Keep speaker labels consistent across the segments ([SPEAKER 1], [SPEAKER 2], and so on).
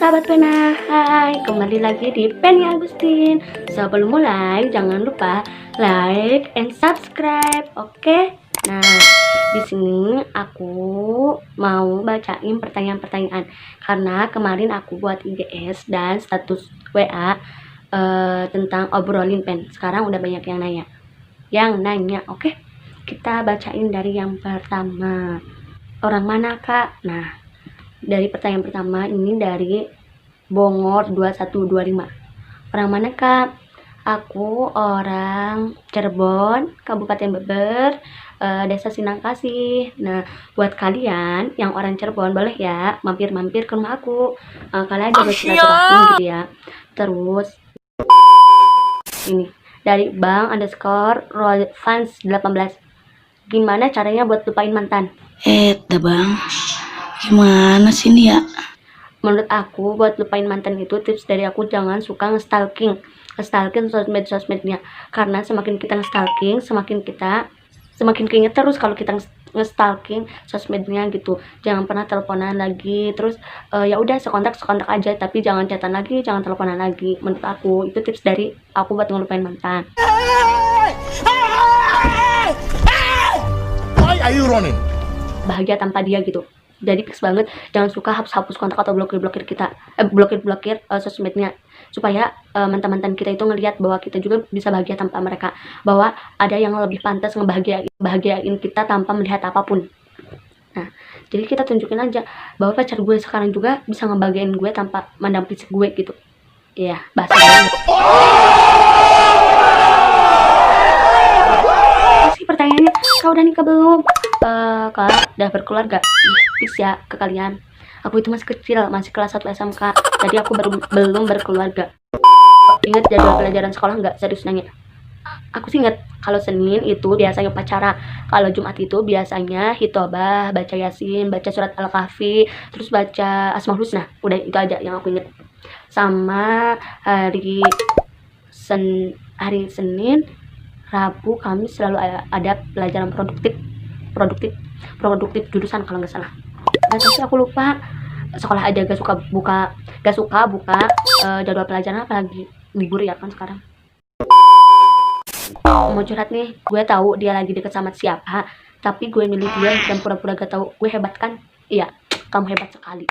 [SPEAKER 1] Sahabat pena, hai, kembali lagi di Penny Agustin. Sebelum mulai, jangan lupa like and subscribe, oke? Nah, di sini aku mau bacain pertanyaan-pertanyaan karena kemarin aku buat IGS dan status WA tentang obrolin pen. Sekarang udah banyak yang nanya, oke? Kita bacain dari yang pertama. Orang mana, Kak? Nah, dari pertanyaan pertama ini dari Bongor 2125. Orang mana, Kak? Aku orang Cirebon, Kabupaten Beber, Desa Sinangkasih. Nah, buat kalian yang orang Cirebon boleh ya mampir-mampir ke rumah aku. Kalian jaga silaturahmi gitu ya. Terus ini dari Bang underscore Fans 18. Gimana caranya buat lupain mantan?
[SPEAKER 2] Bang, gimana sih ini ya?
[SPEAKER 1] Menurut aku buat lupain mantan itu tips dari aku, jangan suka nge-stalking sosmed-sosmednya, karena semakin kita nge-stalking semakin keinget terus kalau kita nge-stalking sosmednya gitu. Jangan pernah teleponan lagi, terus ya udah sekontak aja, tapi jangan chatan lagi, jangan teleponan lagi. Menurut aku itu tips dari aku buat ngelupain mantan.
[SPEAKER 3] Why are you running?
[SPEAKER 1] Bahagia tanpa dia gitu. Jadi fix banget, jangan suka hapus kontak atau blokir kita, sosmednya, supaya mantan-mantan kita itu ngelihat bahwa kita juga bisa bahagia tanpa mereka, bahwa ada yang lebih pantas ngebahagiain kita tanpa melihat apapun. Nah, jadi kita tunjukin aja bahwa pacar gue sekarang juga bisa ngebahagiain gue tanpa mandang fisik gue gitu. Iya, bahasa banget. Sih pertanyaannya, kau udah nikah belum? Kak, udah berkeluarga? Please ya ke kalian. Aku itu masih kecil, masih kelas 1 SMK. Jadi aku belum berkeluarga. Ingat jadwal pelajaran sekolah nggak? Serius nanya. Aku sih ingat kalau Senin itu biasanya upacara. Kalau Jumat itu biasanya hitobah, baca Yasin, baca surat Al-Kahfi, terus baca Asmaul Husna. Udah itu aja yang aku ingat. Sama hari Senin, Rabu, Kamis selalu ada pelajaran produktif jurusan kalau nggak salah. Nah, tapi aku lupa. Sekolah aja gak suka buka jadwal pelajaran, apalagi libur ya kan sekarang. Mau curhat nih, gue tahu dia lagi deket sama siapa, tapi gue milih dia dan pura-pura gak tahu. Gue hebat kan? Iya, kamu hebat sekali.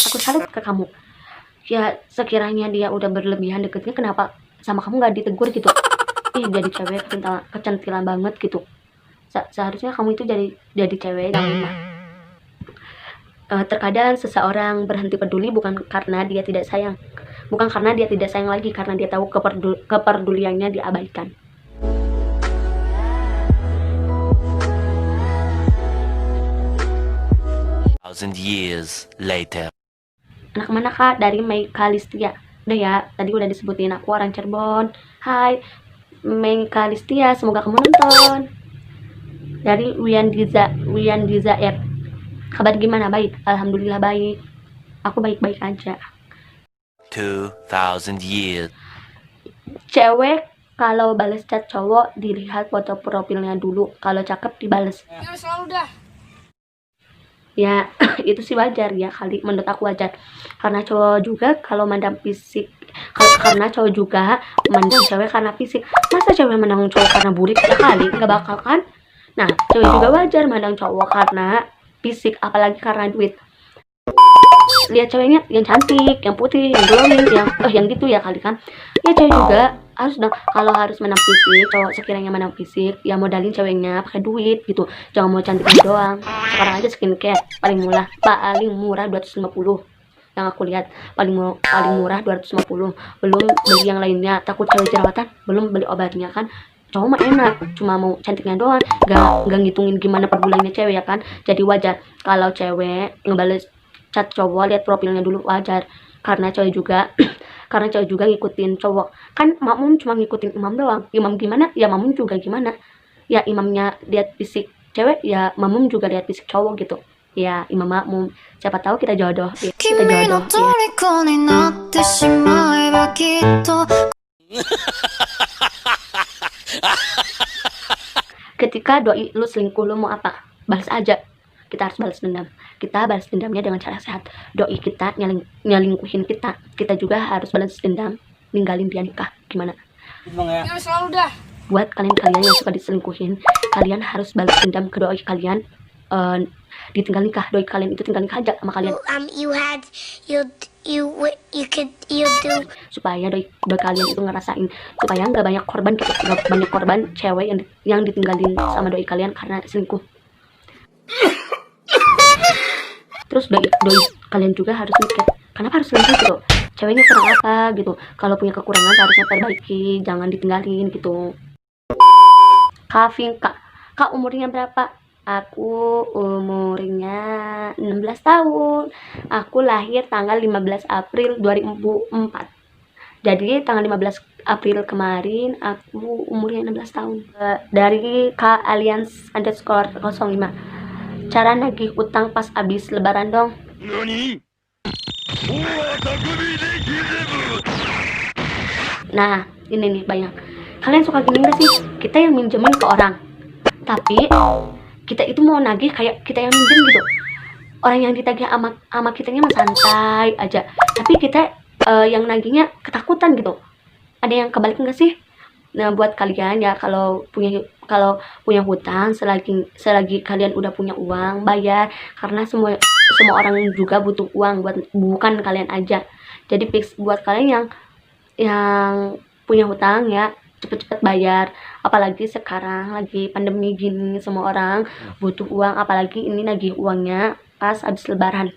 [SPEAKER 1] Aku salut ke kamu. Ya sekiranya dia udah berlebihan deketnya, kenapa sama kamu nggak ditegur gitu? Jadi cewek kecantilan banget gitu. Seharusnya kamu itu jadi cewek yang lemah. Terkadang seseorang berhenti peduli bukan karena dia tidak sayang lagi, karena dia tahu kepeduliannya diabaikan.
[SPEAKER 4] Thousand years later.
[SPEAKER 1] Anak mana, Kak? Dari Mei Kalistia. Udah ya, tadi udah disebutin aku orang Cirebon. Hai Mei Kalistia, semoga kamu nonton. Dari Wian Diza R. Kabar gimana? Baik, alhamdulillah baik. Aku baik-baik aja.
[SPEAKER 4] 2000 years.
[SPEAKER 1] Cewek kalau bales chat cowok dilihat foto profilnya dulu, kalau cakep dibales.
[SPEAKER 2] Selalu dah.
[SPEAKER 1] Ya, itu sih wajar ya kali, menurut aku wajar. Karena cowok juga kalau mandang fisik, karena cowok juga mandang cewek karena fisik. Masa cewek mandang cowok karena burik? Ya kali, nggak bakal kan? Nah, cewek juga wajar mandang cowok karena fisik, apalagi karena duit. Lihat ceweknya yang cantik, yang putih, yang glowing, yang gitu ya kali kan. Ya cewek juga harus dong, kalau harus menang fisik, cowok sekiranya menang fisik, ya modalin ceweknya pakai duit gitu. Jangan mau cantiknya doang. Sekarang aja skincare paling murah 250. Yang aku lihat paling murah 250. Belum beli yang lainnya, takut cewek jerawatan, belum beli obatnya kan. Cowok mah enak, cuma mau cantiknya doang, gak ngitungin gimana per bulannya cewek ya kan. Jadi wajar kalau cewek ngebales chat cowok, lihat profilnya dulu, wajar. Karena cewek juga ngikutin cowok kan. Makmum cuma ngikutin imam doang. Imam gimana ya makmum juga gimana. Ya imamnya lihat fisik cewek, ya makmum juga lihat fisik cowok gitu. Ya imam makmum, siapa tahu kita jodoh ya. Ketika doi lu selingkuh, lu mau apa? Balas aja. kita harus balas dendam. Kita balas dendamnya dengan cara sehat. Doi kita nyelingkuhin kita juga harus balas dendam, ninggalin dia nikah. Gimana?
[SPEAKER 2] Ya selalu dah.
[SPEAKER 1] Buat kalian yang suka diselingkuhin, kalian harus balas dendam ke doi kalian. Ditinggal nikah, doi kalian itu tinggal nikah aja sama kalian. You do supaya doi kalian itu ngerasain, supaya nggak banyak korban gitu, nggak banyak korban cewek yang ditinggalin sama doi kalian karena selingkuh. Terus doi kalian juga harus mikir, kenapa harus selingkuh gitu, ceweknya kurang apa gitu. Kalau punya kekurangan harusnya perbaiki, jangan ditinggalin gitu. Kak umurnya berapa? Aku umurnya 16 tahun. Aku lahir tanggal 15 April 2004. Jadi tanggal 15 April kemarin aku umurnya 16 tahun. Dari Kak Alians _05. Cara nagih utang pas abis lebaran dong. Nah, ini nih banyak. Kalian suka gini gak sih? Kita yang minjemin ke orang, tapi kita itu mau nagih kayak kita yang minjem gitu. Orang yang ditagih sama kitanya mah santai aja, tapi kita yang nagihnya ketakutan gitu. Ada yang kebalik enggak sih? Nah, buat kalian ya, kalau punya hutang, selagi kalian udah punya uang, bayar, karena semua orang juga butuh uang, bukan kalian aja. Jadi fix buat kalian yang punya hutang ya, cepet-cepet bayar. Apalagi sekarang lagi pandemi gini, semua orang butuh uang, apalagi ini nagih uangnya pas habis lebaran.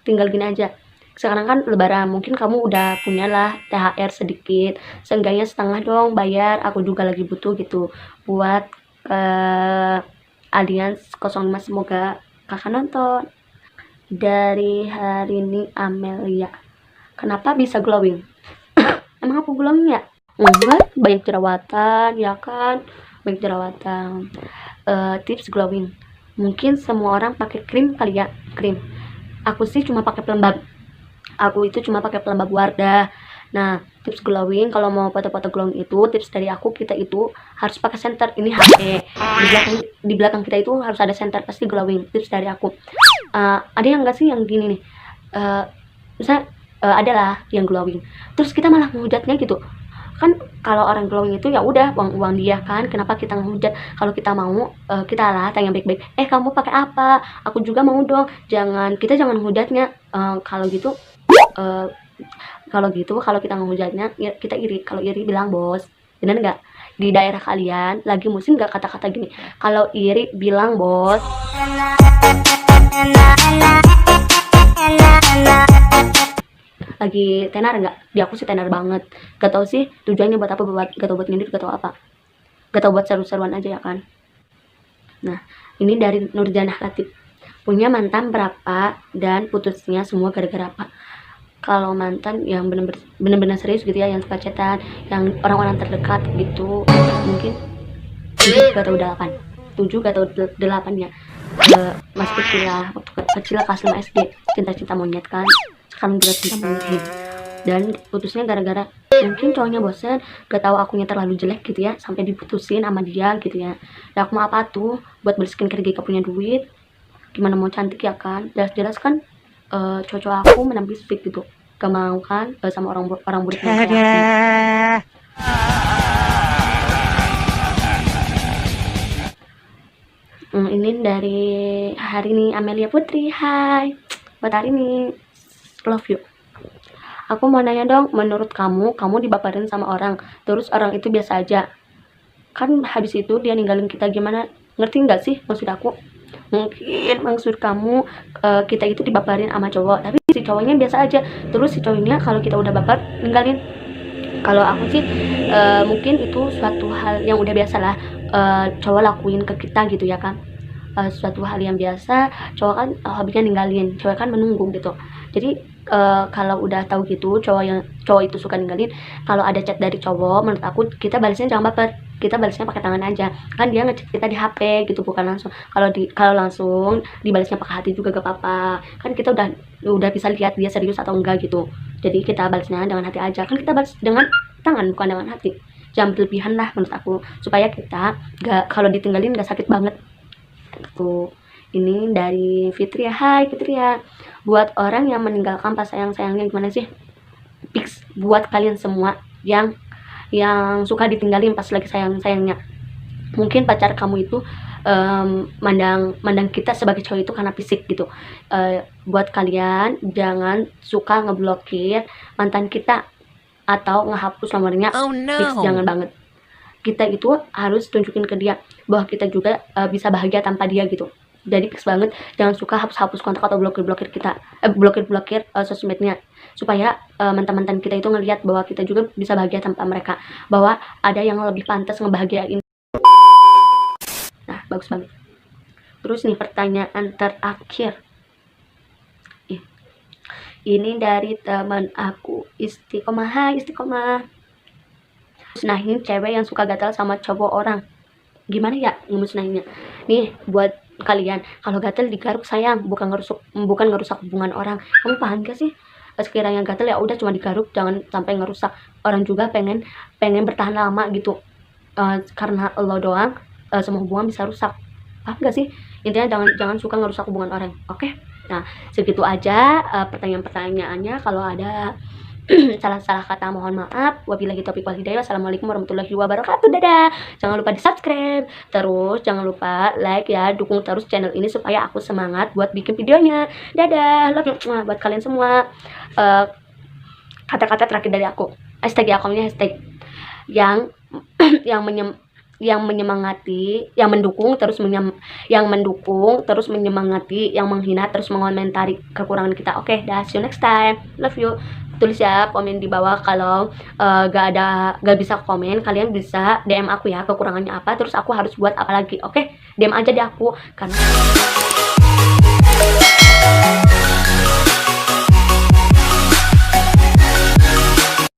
[SPEAKER 1] Tinggal gini aja, sekarang kan lebaran, mungkin kamu udah punya lah THR sedikit, seenggaknya setengah dong bayar. Aku juga lagi butuh gitu. Buat Alians 05, semoga kakak nonton. Dari hari ini Amelia, kenapa bisa glowing? Emang aku glowing ya? Enggak, banyak jerawatan ya kan, banyak jerawatan. Tips glowing, mungkin semua orang pakai krim kali ya, krim. Aku sih cuma pakai pelembab. Aku itu cuma pakai pelembab Wardah. Nah, tips glowing, kalau mau foto-foto glowing itu, tips dari aku, kita itu harus pakai senter. Ini HP di belakang kita itu harus ada senter, pasti glowing. Tips dari aku. Ada yang enggak sih yang gini nih, misalnya adalah yang glowing terus kita malah ngehujatnya gitu kan. Kalau orang glowing itu ya udah uang dia kan, kenapa kita ngehujat? Kalau kita mau, kita lah tanya baik-baik, kamu pakai apa, aku juga mau dong. Kita jangan hujatnya. Kalau kita ngehujatnya ya kita iri. Kalau iri bilang bos, bener nggak? Di daerah kalian lagi musim nggak kata-kata gini, kalau iri bilang bos. Lagi tenar nggak? Di aku sih tenar banget. Gak tau sih tujuannya buat apa, gak tau buat nyindir, gak tau apa, gak tau buat seru-seruan aja ya kan. Nah, ini dari Nurjanah Latif, punya mantan berapa dan putusnya semua gara-gara apa? Kalau mantan yang bener-bener serius gitu ya, yang suka chatan, yang orang-orang terdekat gitu, mungkin 7 gak tau 8 ya. Masih kecil lah, waktu kecil kelas 5 SD, cinta-cinta monyet kan, sekarang juga cinta monyet. Dan putusnya gara-gara mungkin cowoknya bosen, gak tahu akunya terlalu jelek gitu ya, sampai diputusin sama dia gitu ya. Dan aku mau apa tuh, buat beli skincare gak punya duit, gimana mau cantik ya kan. Jelas-jelas kan cowok aku menang fisik gitu, gak mau kan sama orang burik kayak ini dari hari ini Amelia Putri. Hai, buat hari ini, love you. Aku mau nanya dong, menurut kamu dibaperin sama orang, terus orang itu biasa aja, kan habis itu dia ninggalin kita, gimana? Ngerti nggak sih maksud aku? Mungkin maksud kamu kita itu dibaperin sama cowok, tapi si cowoknya biasa aja, terus si cowoknya kalau kita udah baper ninggalin. Kalau aku sih mungkin itu suatu hal yang udah biasa lah cowok lakuin ke kita gitu ya kan. Suatu hal yang biasa, cowok kan hobinya ninggalin, cewek kan menunggu gitu. Jadi kalau udah tahu gitu cowok itu suka ninggalin, kalau ada chat dari cowok, menurut aku kita balasnya jangan baper, kita balasnya pakai tangan aja. Kan dia ngechat kita di HP gitu, bukan langsung. Kalau langsung dibalasnya pakai hati juga gak apa-apa. Kan kita udah bisa lihat dia serius atau enggak gitu. Jadi kita balasnya dengan hati aja. Kan kita balas dengan tangan bukan dengan hati. Jangan berlebihan lah menurut aku, supaya kita kalau ditinggalin gak sakit banget gitu. Ini dari Fitria. Hai Fitria. Buat orang yang meninggalkan pas sayang-sayangnya gimana sih? Fix buat kalian semua yang suka ditinggalin pas lagi sayang-sayangnya. Mungkin pacar kamu itu mandang kita sebagai cowok itu karena fisik gitu. Buat kalian jangan suka ngeblokir mantan kita atau ngehapus nomornya. Fix jangan banget. Kita itu harus tunjukin ke dia bahwa kita juga bisa bahagia tanpa dia gitu. Jadi fix banget jangan suka hapus-hapus kontak atau blokir kita, blokir sosmednya, supaya mantan-mantan kita itu ngelihat bahwa kita juga bisa bahagia tanpa mereka, bahwa ada yang lebih pantas ngebahagiain. Nah, bagus banget. Terus nih pertanyaan terakhir. Ini dari teman aku, Istiqomah. Hai Istiqomah. Musnahin cewek yang suka gatal sama cowok orang. Gimana ya ngemusnahinnya? Nih buat kalian, kalau gatal digaruk sayang, bukan ngerusak hubungan orang. Kamu paham gak sih? Sekiranya gatal ya udah cuma digaruk, jangan sampai ngerusak. Orang juga pengen bertahan lama gitu. Karena lo doang semua hubungan bisa rusak. Paham gak sih? Intinya jangan suka ngerusak hubungan orang. Oke? Nah, segitu aja pertanyaan-pertanyaannya. Kalau ada salah-salah kata mohon maaf. Wabillahi taufiq wal hidayah. Assalamualaikum warahmatullahi wabarakatuh. Dadah. Jangan lupa di subscribe. Terus jangan lupa like ya. Dukung terus channel ini supaya aku semangat buat bikin videonya. Dadah. Love you. Buat kalian semua. Kata-kata terakhir dari aku. Hashtag ya, akunnya hashtag yang yang menyemangati, yang mendukung terus menyemangati, yang menghina terus mengomentari kekurangan kita. Oke, dah, see you next time. Love you. Tulis ya komen di bawah. Kalau gak bisa komen, kalian bisa DM aku ya kekurangannya apa, terus aku harus buat apa lagi. Oke, DM aja deh aku karena